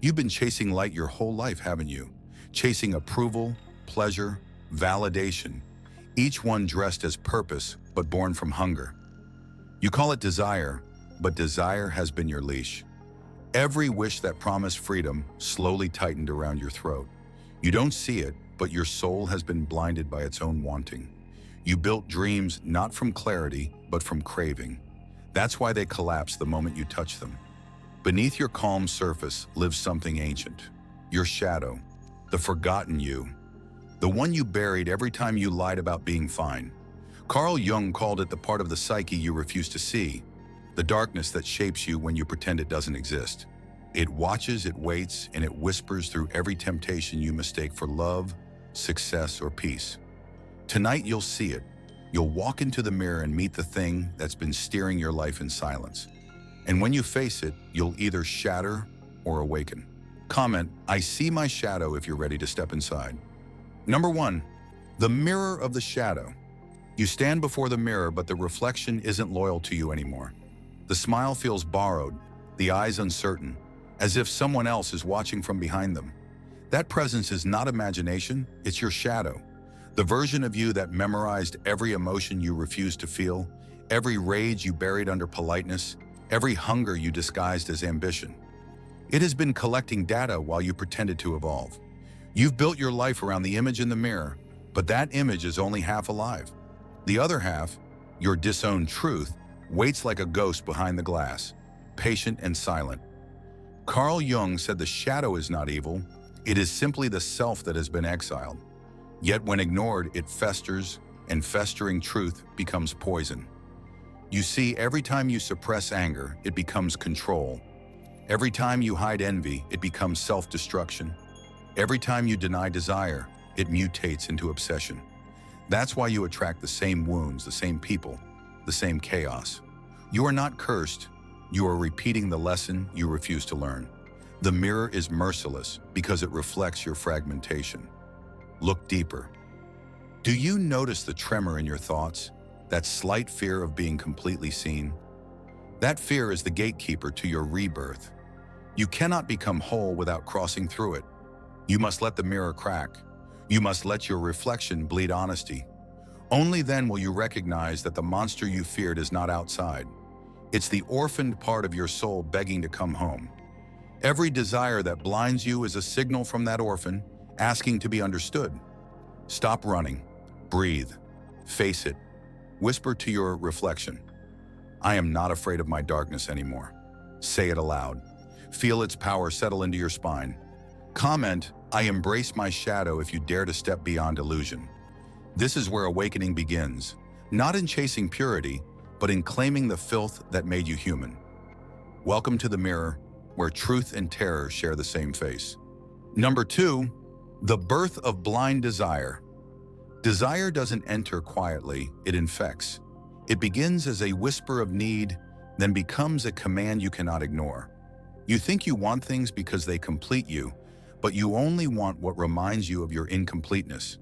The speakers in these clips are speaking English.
You've been chasing light your whole life, haven't you? Chasing approval, pleasure, validation, each one dressed as purpose but born from hunger. You call it desire, but desire has been your leash. Every wish that promised freedom slowly tightened around your throat. You don't see it, but your soul has been blinded by its own wanting. You built dreams not from clarity, but from craving. That's why they collapse the moment you touch them. Beneath your calm surface lives something ancient. Your shadow, the forgotten you, the one you buried every time you lied about being fine. Carl Jung called it the part of the psyche you refuse to see, the darkness that shapes you when you pretend it doesn't exist. It watches, it waits, and it whispers through every temptation you mistake for love, success, or peace. Tonight you'll see it. You'll walk into the mirror and meet the thing that's been steering your life in silence. And when you face it, you'll either shatter or awaken. Comment, "I see my shadow," if you're ready to step inside. Number 1, the mirror of the shadow. You stand before the mirror, but the reflection isn't loyal to you anymore. The smile feels borrowed, the eyes uncertain, as if someone else is watching from behind them. That presence is not imagination, it's your shadow. The version of you that memorized every emotion you refused to feel, every rage you buried under politeness, every hunger you disguised as ambition. It has been collecting data while you pretended to evolve. You've built your life around the image in the mirror, but that image is only half alive. The other half, your disowned truth, waits like a ghost behind the glass, patient and silent. Carl Jung said the shadow is not evil, it is simply the self that has been exiled. Yet when ignored, it festers, and festering truth becomes poison. You see, every time you suppress anger, it becomes control. Every time you hide envy, it becomes self-destruction. Every time you deny desire, it mutates into obsession. That's why you attract the same wounds, the same people, the same chaos. You are not cursed, you are repeating the lesson you refuse to learn. The mirror is merciless because it reflects your fragmentation. Look deeper. Do you notice the tremor in your thoughts? That slight fear of being completely seen? That fear is the gatekeeper to your rebirth. You cannot become whole without crossing through it. You must let the mirror crack. You must let your reflection bleed honesty. Only then will you recognize that the monster you feared is not outside. It's the orphaned part of your soul begging to come home. Every desire that blinds you is a signal from that orphan, asking to be understood. Stop running. Breathe. Face it. Whisper to your reflection, "I am not afraid of my darkness anymore." Say it aloud. Feel its power settle into your spine. Comment, "I embrace my shadow," if you dare to step beyond illusion. This is where awakening begins, not in chasing purity, but in claiming the filth that made you human. Welcome to the mirror, where truth and terror share the same face. Number 2, the birth of blind desire. Desire doesn't enter quietly, it infects. It begins as a whisper of need, then becomes a command you cannot ignore. You think you want things because they complete you, but you only want what reminds you of your incompleteness.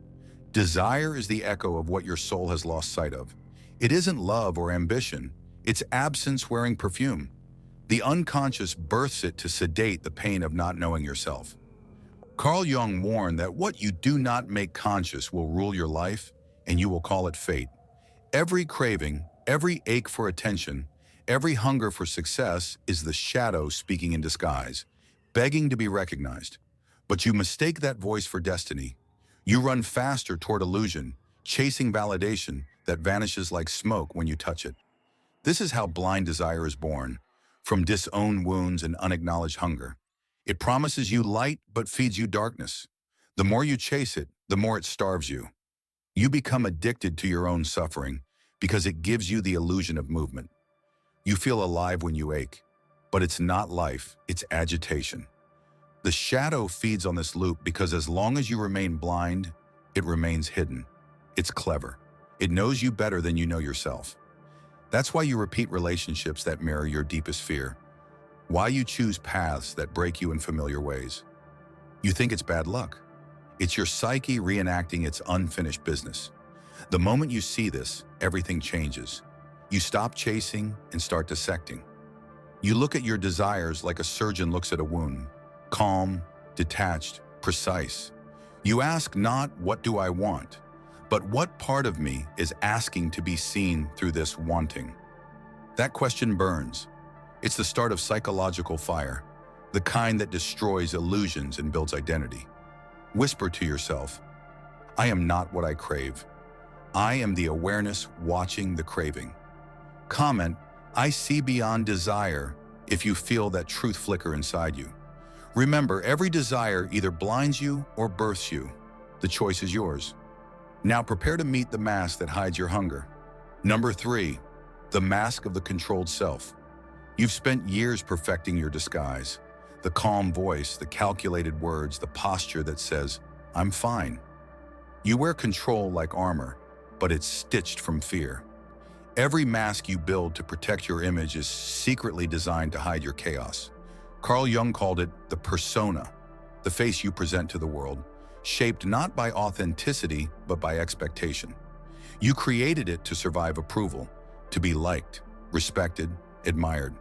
Desire is the echo of what your soul has lost sight of. It isn't love or ambition, it's absence wearing perfume. The unconscious births it to sedate the pain of not knowing yourself. Carl Jung warned that what you do not make conscious will rule your life, and you will call it fate. Every craving, every ache for attention, every hunger for success is the shadow speaking in disguise, begging to be recognized. But you mistake that voice for destiny. You run faster toward illusion, chasing validation that vanishes like smoke when you touch it. This is how blind desire is born, from disowned wounds and unacknowledged hunger. It promises you light but feeds you darkness. The more you chase it, the more it starves you. You become addicted to your own suffering because it gives you the illusion of movement. You feel alive when you ache, but it's not life, it's agitation. The shadow feeds on this loop because as long as you remain blind, it remains hidden. It's clever. It knows you better than you know yourself. That's why you repeat relationships that mirror your deepest fear. Why you choose paths that break you in familiar ways. You think it's bad luck. It's your psyche reenacting its unfinished business. The moment you see this, everything changes. You stop chasing and start dissecting. You look at your desires like a surgeon looks at a wound. calm, detached, precise. You ask not, what do I want, but what part of me is asking to be seen through this wanting? That question burns. It's the start of psychological fire, the kind that destroys illusions and builds identity. Whisper to yourself, I am not what I crave. I am the awareness watching the craving. Comment, I see beyond desire if you feel that truth flicker inside you. Remember, every desire either blinds you or births you. The choice is yours. Now prepare to meet the mask that hides your hunger. Number 3, the mask of the controlled self. You've spent years perfecting your disguise. The calm voice, the calculated words, the posture that says, I'm fine. You wear control like armor, but it's stitched from fear. Every mask you build to protect your image is secretly designed to hide your chaos. Carl Jung called it the persona, the face you present to the world, shaped not by authenticity, but by expectation. You created it to survive approval, to be liked, respected, admired.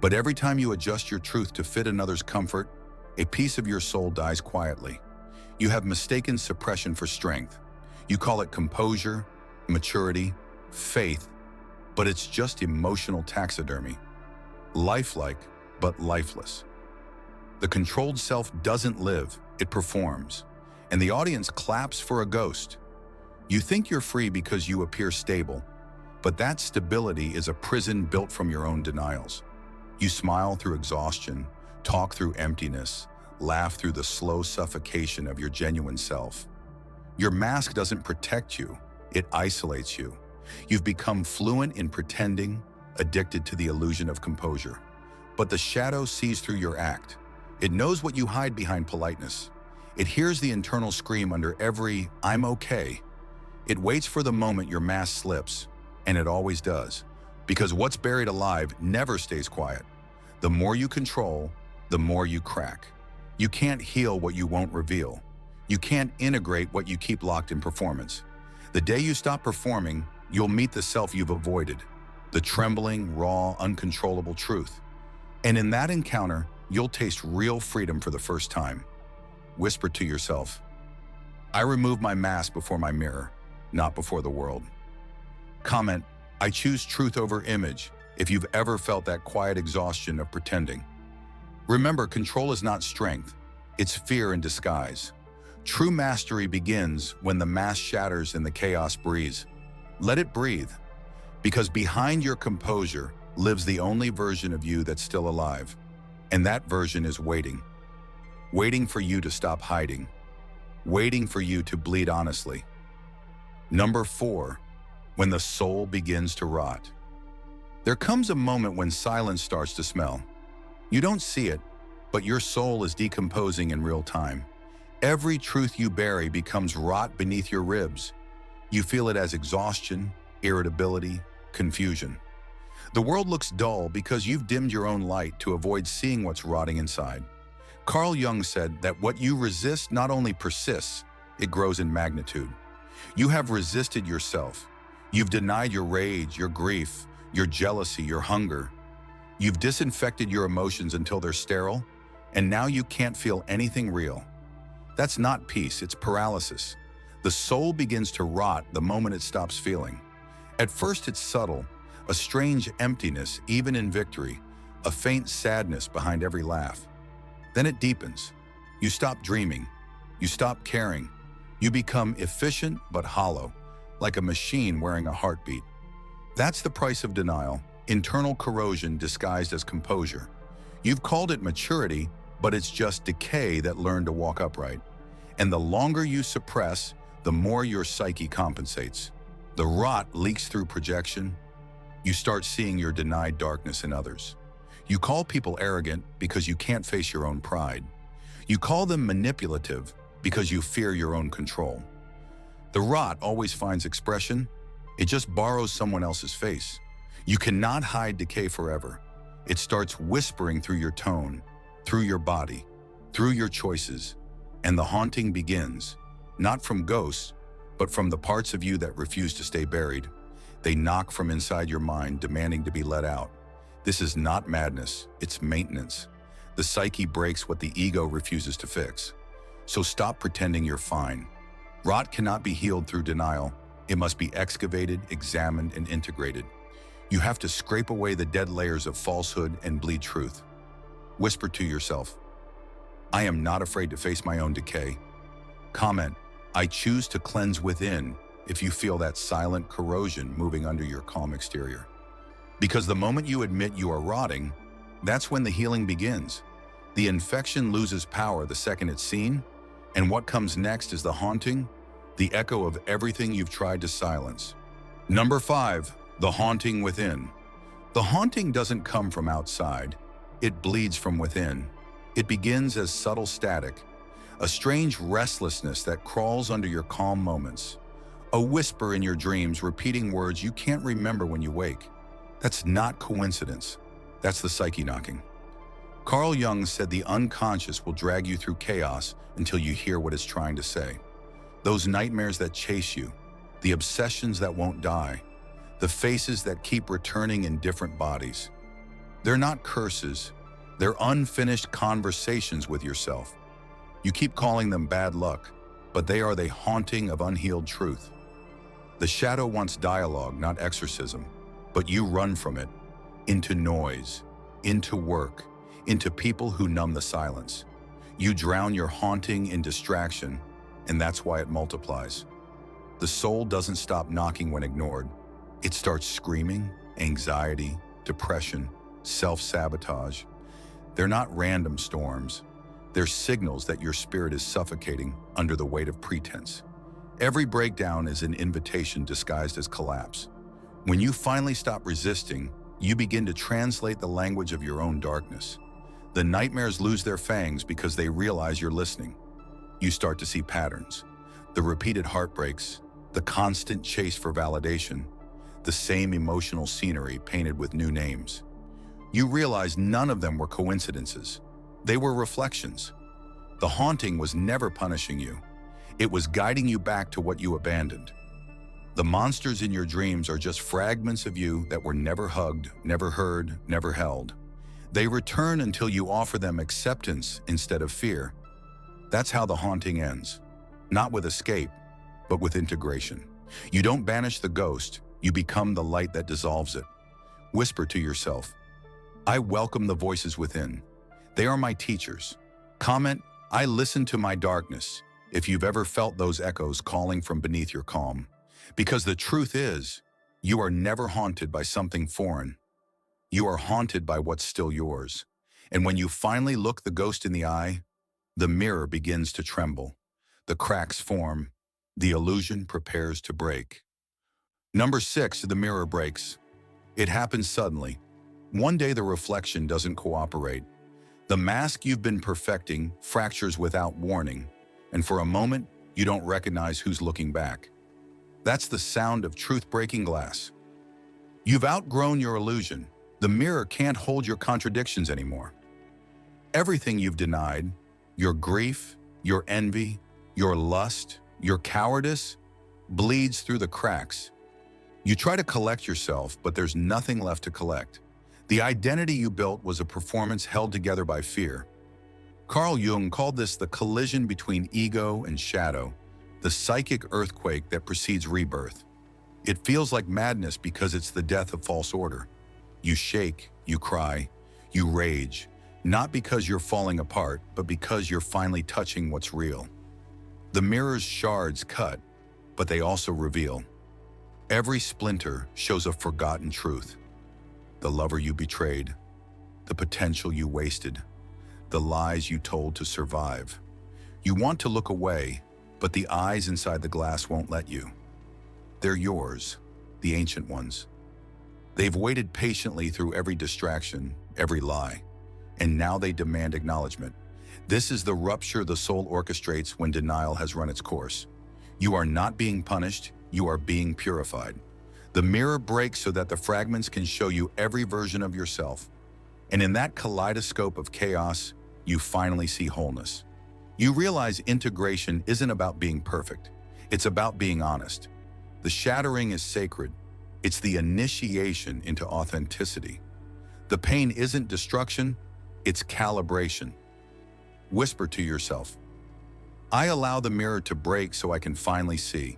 But every time you adjust your truth to fit another's comfort, a piece of your soul dies quietly. You have mistaken suppression for strength. You call it composure, maturity, faith, but it's just emotional taxidermy. Lifelike, but lifeless. The controlled self doesn't live, it performs, and the audience claps for a ghost. You think you're free because you appear stable, but that stability is a prison built from your own denials. You smile through exhaustion, talk through emptiness, laugh through the slow suffocation of your genuine self. Your mask doesn't protect you, it isolates you. You've become fluent in pretending, addicted to the illusion of composure. But the shadow sees through your act. It knows what you hide behind politeness. It hears the internal scream under every "I'm okay." It waits for the moment your mask slips, and it always does. Because what's buried alive never stays quiet. The more you control, the more you crack. You can't heal what you won't reveal. You can't integrate what you keep locked in performance. The day you stop performing, you'll meet the self you've avoided, the trembling, raw, uncontrollable truth. And in that encounter, you'll taste real freedom for the first time. Whisper to yourself, I remove my mask before my mirror, not before the world. Comment, I choose truth over image, if you've ever felt that quiet exhaustion of pretending. Remember, control is not strength, it's fear in disguise. True mastery begins when the mask shatters and the chaos breathes. Let it breathe, because behind your composure lives the only version of you that's still alive. And that version is waiting. Waiting for you to stop hiding. Waiting for you to bleed honestly. Number 4, when the soul begins to rot. There comes a moment when silence starts to smell. You don't see it, but your soul is decomposing in real time. Every truth you bury becomes rot beneath your ribs. You feel it as exhaustion, irritability, confusion. The world looks dull because you've dimmed your own light to avoid seeing what's rotting inside. Carl Jung said that what you resist not only persists, it grows in magnitude. You have resisted yourself. You've denied your rage, your grief, your jealousy, your hunger. You've disinfected your emotions until they're sterile, and now you can't feel anything real. That's not peace, it's paralysis. The soul begins to rot the moment it stops feeling. At first it's subtle, a strange emptiness even in victory, a faint sadness behind every laugh. Then it deepens. You stop dreaming. You stop caring. You become efficient but hollow, like a machine wearing a heartbeat. That's the price of denial, internal corrosion disguised as composure. You've called it maturity, but it's just decay that learned to walk upright. And the longer you suppress, the more your psyche compensates. The rot leaks through projection. You start seeing your denied darkness in others. You call people arrogant because you can't face your own pride. You call them manipulative because you fear your own control. The rot always finds expression. It just borrows someone else's face. You cannot hide decay forever. It starts whispering through your tone, through your body, through your choices. And the haunting begins, not from ghosts, but from the parts of you that refuse to stay buried. They knock from inside your mind, demanding to be let out. This is not madness, it's maintenance. The psyche breaks what the ego refuses to fix. So stop pretending you're fine. Rot cannot be healed through denial. It must be excavated, examined, and integrated. You have to scrape away the dead layers of falsehood and bleed truth. Whisper to yourself, I am not afraid to face my own decay. Comment, I choose to cleanse within if you feel that silent corrosion moving under your calm exterior. Because the moment you admit you are rotting, that's when the healing begins. The infection loses power the second it's seen, and what comes next is the haunting, the echo of everything you've tried to silence. Number 5, the haunting within. The haunting doesn't come from outside. It bleeds from within. It begins as subtle static, a strange restlessness that crawls under your calm moments, a whisper in your dreams repeating words you can't remember when you wake. That's not coincidence. That's the psyche knocking. Carl Jung said the unconscious will drag you through chaos until you hear what it's trying to say. Those nightmares that chase you, the obsessions that won't die, the faces that keep returning in different bodies. They're not curses. They're unfinished conversations with yourself. You keep calling them bad luck, but they are the haunting of unhealed truth. The shadow wants dialogue, not exorcism, but you run from it, into noise, into work, into people who numb the silence. You drown your haunting in distraction, and that's why it multiplies. The soul doesn't stop knocking when ignored. It starts screaming, anxiety, depression, self-sabotage. They're not random storms. They're signals that your spirit is suffocating under the weight of pretense. Every breakdown is an invitation disguised as collapse. When you finally stop resisting, you begin to translate the language of your own darkness. The nightmares lose their fangs because they realize you're listening. You start to see patterns. The repeated heartbreaks, the constant chase for validation, the same emotional scenery painted with new names. You realize none of them were coincidences. They were reflections. The haunting was never punishing you. It was guiding you back to what you abandoned. The monsters in your dreams are just fragments of you that were never hugged, never heard, never held. They return until you offer them acceptance instead of fear. That's how the haunting ends. Not with escape, but with integration. You don't banish the ghost, you become the light that dissolves it. Whisper to yourself, I welcome the voices within. They are my teachers. Comment, I listen to my darkness, if you've ever felt those echoes calling from beneath your calm. Because the truth is, you are never haunted by something foreign. You are haunted by what's still yours. And when you finally look the ghost in the eye, the mirror begins to tremble. The cracks form. The illusion prepares to break. Number 6, the mirror breaks. It happens suddenly. One day the reflection doesn't cooperate. The mask you've been perfecting fractures without warning, and for a moment, you don't recognize who's looking back. That's the sound of truth breaking glass. You've outgrown your illusion. The mirror can't hold your contradictions anymore. Everything you've denied, your grief, your envy, your lust, your cowardice, bleeds through the cracks. You try to collect yourself, but there's nothing left to collect. The identity you built was a performance held together by fear. Carl Jung called this the collision between ego and shadow, the psychic earthquake that precedes rebirth. It feels like madness because it's the death of false order. You shake, you cry, you rage, not because you're falling apart, but because you're finally touching what's real. The mirror's shards cut, but they also reveal. Every splinter shows a forgotten truth. The lover you betrayed, the potential you wasted, the lies you told to survive. You want to look away, but the eyes inside the glass won't let you. They're yours, the ancient ones. They've waited patiently through every distraction, every lie, and now they demand acknowledgement. This is the rupture the soul orchestrates when denial has run its course. You are not being punished, you are being purified. The mirror breaks so that the fragments can show you every version of yourself. And in that kaleidoscope of chaos, you finally see wholeness. You realize integration isn't about being perfect. It's about being honest. The shattering is sacred. It's the initiation into authenticity. The pain isn't destruction. It's calibration. Whisper to yourself, I allow the mirror to break so I can finally see.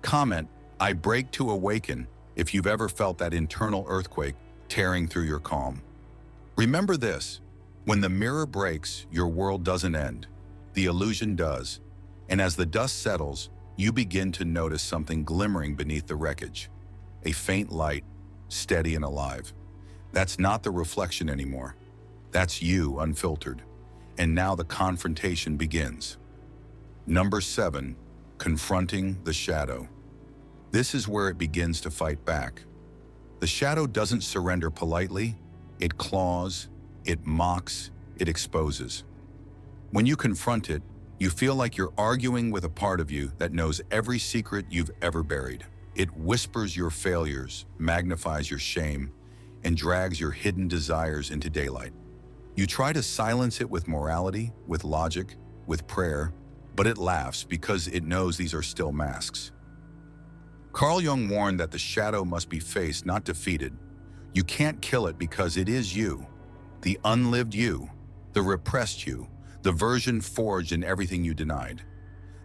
Comment, I break to awaken, if you've ever felt that internal earthquake tearing through your calm. Remember this, when the mirror breaks, your world doesn't end. The illusion does. And as the dust settles, you begin to notice something glimmering beneath the wreckage. A faint light, steady and alive. That's not the reflection anymore. That's you, unfiltered. And now the confrontation begins. Number 7, confronting the shadow. This is where it begins to fight back. The shadow doesn't surrender politely. It claws, it mocks, it exposes. When you confront it, you feel like you're arguing with a part of you that knows every secret you've ever buried. It whispers your failures, magnifies your shame, and drags your hidden desires into daylight. You try to silence it with morality, with logic, with prayer, but it laughs because it knows these are still masks. Carl Jung warned that the shadow must be faced, not defeated. You can't kill it because it is you, the unlived you, the repressed you, the version forged in everything you denied.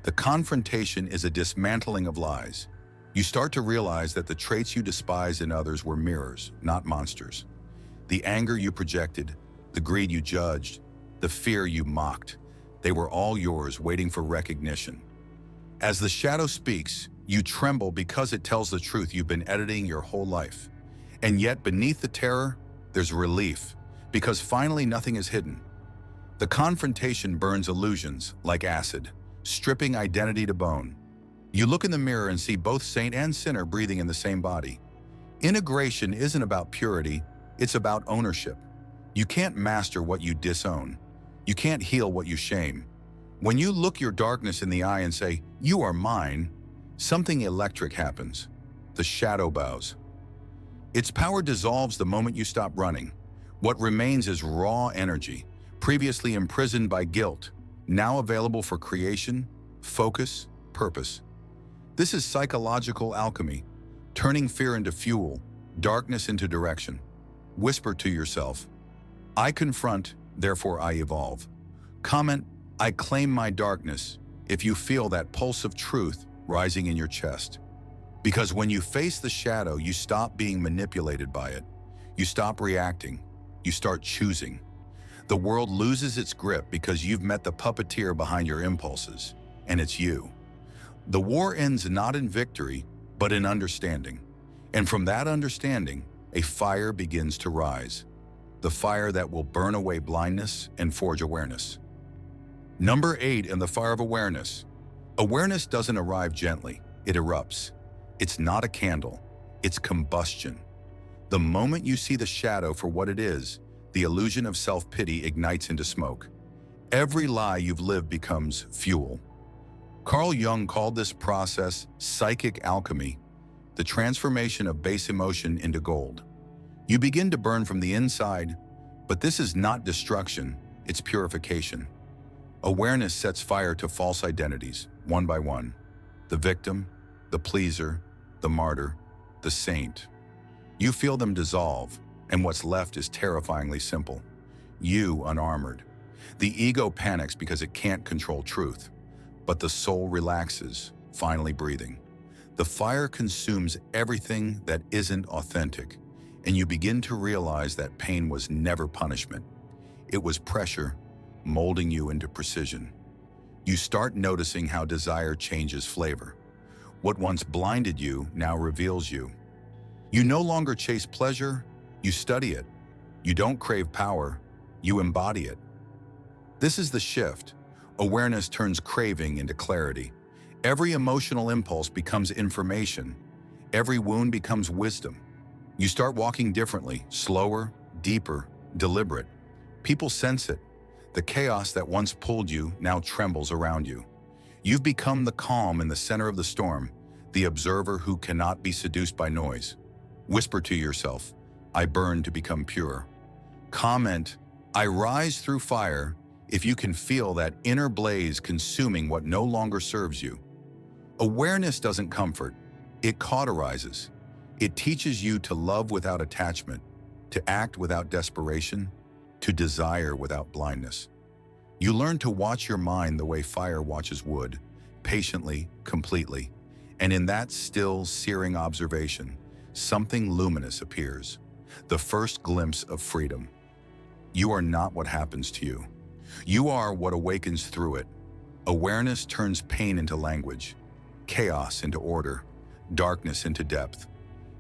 The confrontation is a dismantling of lies. You start to realize that the traits you despise in others were mirrors, not monsters. The anger you projected, the greed you judged, the fear you mocked, they were all yours, waiting for recognition. As the shadow speaks, you tremble because it tells the truth you've been editing your whole life. And yet beneath the terror, there's relief, because finally nothing is hidden. The confrontation burns illusions like acid, stripping identity to bone. You look in the mirror and see both saint and sinner breathing in the same body. Integration isn't about purity, it's about ownership. You can't master what you disown. You can't heal what you shame. When you look your darkness in the eye and say, "You are mine," something electric happens. The shadow bows. Its power dissolves the moment you stop running. What remains is raw energy, previously imprisoned by guilt, now available for creation, focus, purpose. This is psychological alchemy, turning fear into fuel, darkness into direction. Whisper to yourself, I confront, therefore I evolve. Comment, I claim my darkness, if you feel that pulse of truth rising in your chest. Because when you face the shadow, you stop being manipulated by it. You stop reacting. You start choosing. The world loses its grip because you've met the puppeteer behind your impulses, and it's you. The war ends not in victory, but in understanding. And from that understanding, a fire begins to rise. The fire that will burn away blindness and forge awareness. Number 8 in the fire of awareness. Awareness doesn't arrive gently, it erupts. It's not a candle, it's combustion. The moment you see the shadow for what it is, the illusion of self-pity ignites into smoke. Every lie you've lived becomes fuel. Carl Jung called this process psychic alchemy, the transformation of base emotion into gold. You begin to burn from the inside, but this is not destruction, it's purification. Awareness sets fire to false identities, one by one. The victim, the pleaser, the martyr, the saint. You feel them dissolve, and what's left is terrifyingly simple. You unarmored. The ego panics because it can't control truth, but the soul relaxes, finally breathing. The fire consumes everything that isn't authentic, and you begin to realize that pain was never punishment. It was pressure, molding you into precision. You start noticing how desire changes flavor. What once blinded you now reveals you. You no longer chase pleasure, you study it. You don't crave power, you embody it. This is the shift. Awareness turns craving into clarity. Every emotional impulse becomes information. Every wound becomes wisdom. You start walking differently, slower, deeper, deliberate. People sense it. The chaos that once pulled you now trembles around you. You've become the calm in the center of the storm, the observer who cannot be seduced by noise. Whisper to yourself, I burn to become pure. Comment, I rise through fire, if you can feel that inner blaze consuming what no longer serves you. Awareness doesn't comfort, it cauterizes. It teaches you to love without attachment, to act without desperation, to desire without blindness. You learn to watch your mind the way fire watches wood, patiently, completely. And in that still, searing observation, something luminous appears, the first glimpse of freedom. You are not what happens to you. You are what awakens through it. Awareness turns pain into language, chaos into order, darkness into depth.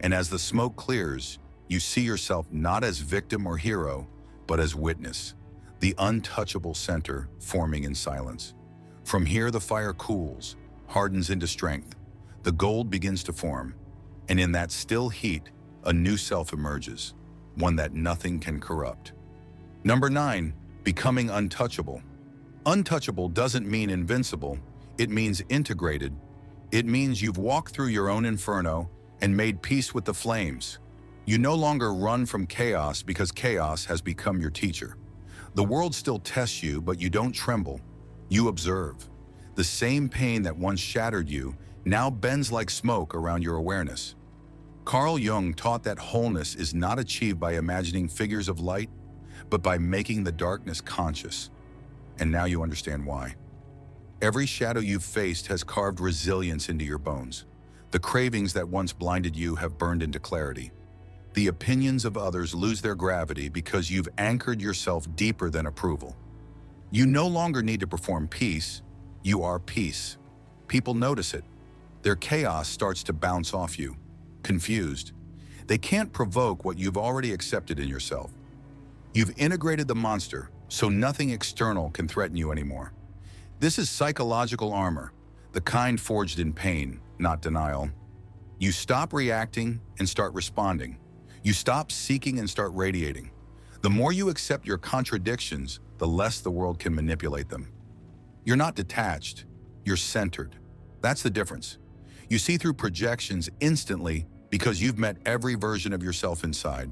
And as the smoke clears, you see yourself not as victim or hero, but as witness, the untouchable center forming in silence. From here, the fire cools, hardens into strength. The gold begins to form, and in that still heat, a new self emerges, one that nothing can corrupt. Number 9, becoming untouchable. Untouchable doesn't mean invincible, it means integrated. It means you've walked through your own inferno and made peace with the flames. You no longer run from chaos because chaos has become your teacher. The world still tests you, but you don't tremble. You observe. The same pain that once shattered you now bends like smoke around your awareness. Carl Jung taught that wholeness is not achieved by imagining figures of light, but by making the darkness conscious. And now you understand why. Every shadow you've faced has carved resilience into your bones. The cravings that once blinded you have burned into clarity. The opinions of others lose their gravity because you've anchored yourself deeper than approval. You no longer need to perform peace, you are peace. People notice it. Their chaos starts to bounce off you, confused. They can't provoke what you've already accepted in yourself. You've integrated the monster, so nothing external can threaten you anymore. This is psychological armor, the kind forged in pain, not denial. You stop reacting and start responding. You stop seeking and start radiating. The more you accept your contradictions, the less the world can manipulate them. You're not detached, you're centered. That's the difference. You see through projections instantly because you've met every version of yourself inside.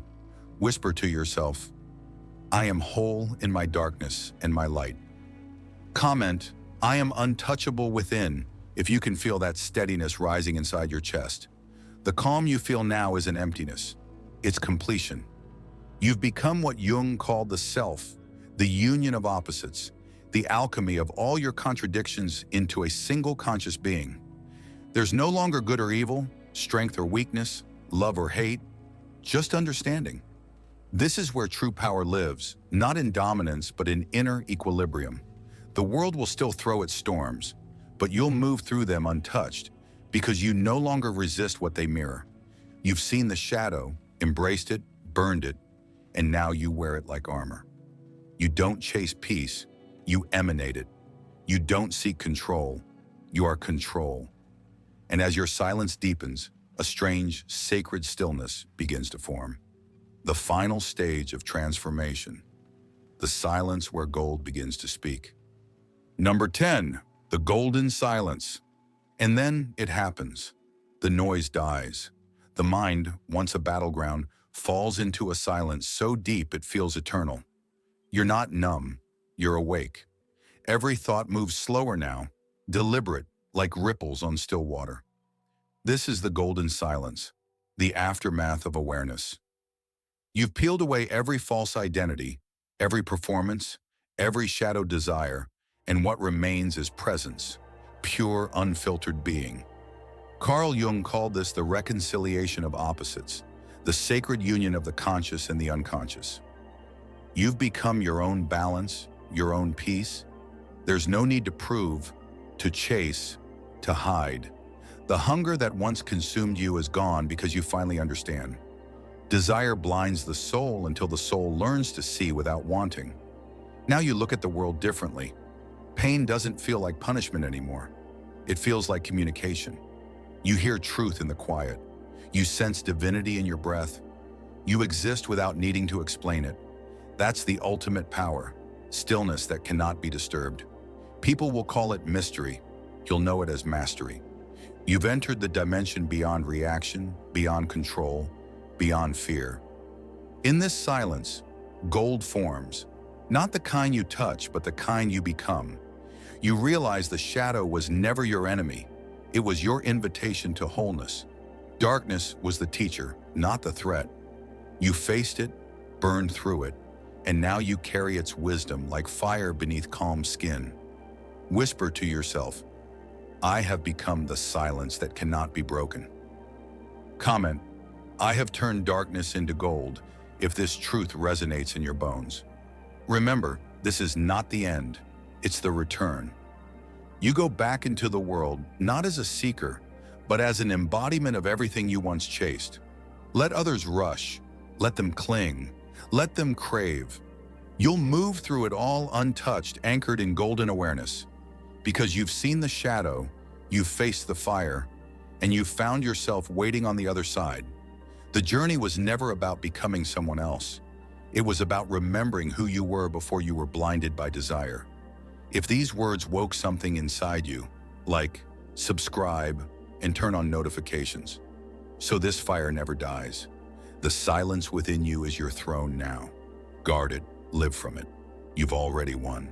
Whisper to yourself, I am whole in my darkness and my light. Comment, I am untouchable within, if you can feel that steadiness rising inside your chest. The calm you feel now is an emptiness. It's completion. You've become what Jung called the self, the union of opposites, the alchemy of all your contradictions into a single conscious being. There's no longer good or evil, strength or weakness, love or hate, just understanding. This is where true power lives, not in dominance, but in inner equilibrium. The world will still throw its storms, but you'll move through them untouched because you no longer resist what they mirror. You've seen the shadow, embraced it, burned it, and now you wear it like armor. You don't chase peace, you emanate it. You don't seek control, you are control. And as your silence deepens, a strange, sacred stillness begins to form. The final stage of transformation, the silence where gold begins to speak. Number 10, the golden silence. And then it happens. The noise dies. The mind, once a battleground, falls into a silence so deep it feels eternal. You're not numb, you're awake. Every thought moves slower now, deliberate, like ripples on still water. This is the golden silence, the aftermath of awareness. You've peeled away every false identity, every performance, every shadow desire, and what remains is presence, pure, unfiltered being. Carl Jung called this the reconciliation of opposites, the sacred union of the conscious and the unconscious. You've become your own balance, your own peace. There's no need to prove, to chase, to hide. The hunger that once consumed you is gone because you finally understand. Desire blinds the soul until the soul learns to see without wanting. Now you look at the world differently. Pain doesn't feel like punishment anymore. It feels like communication. You hear truth in the quiet. You sense divinity in your breath. You exist without needing to explain it. That's the ultimate power, stillness that cannot be disturbed. People will call it mystery. You'll know it as mastery. You've entered the dimension beyond reaction, beyond control, beyond fear. In this silence, gold forms, not the kind you touch, but the kind you become. You realize the shadow was never your enemy. It was your invitation to wholeness. Darkness was the teacher, not the threat. You faced it, burned through it, and now you carry its wisdom like fire beneath calm skin. Whisper to yourself, I have become the silence that cannot be broken. Comment, I have turned darkness into gold, if this truth resonates in your bones. Remember, this is not the end, it's the return. You go back into the world, not as a seeker, but as an embodiment of everything you once chased. Let others rush, let them cling, let them crave. You'll move through it all untouched, anchored in golden awareness. Because you've seen the shadow, you've faced the fire, and you've found yourself waiting on the other side. The journey was never about becoming someone else. It was about remembering who you were before you were blinded by desire. If these words woke something inside you, like subscribe and turn on notifications, so this fire never dies. The silence within you is your throne now. Guard it, live from it. You've already won.